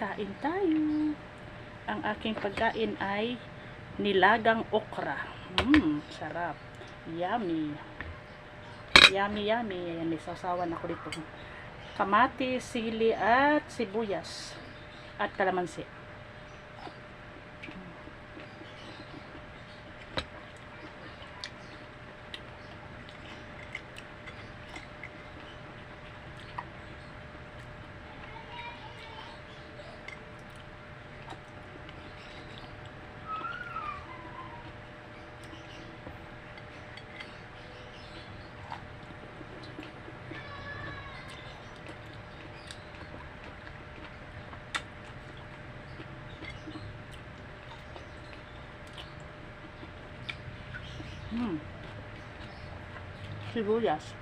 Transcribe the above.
kain tayo. Ang aking pagkain ay nilagang okra. Sarap. Yummy. Yummy, yummy. Ayan, may sausawan ako dito. Kamatis, sili, at sibuyas. At kalamansi. Sibuyas.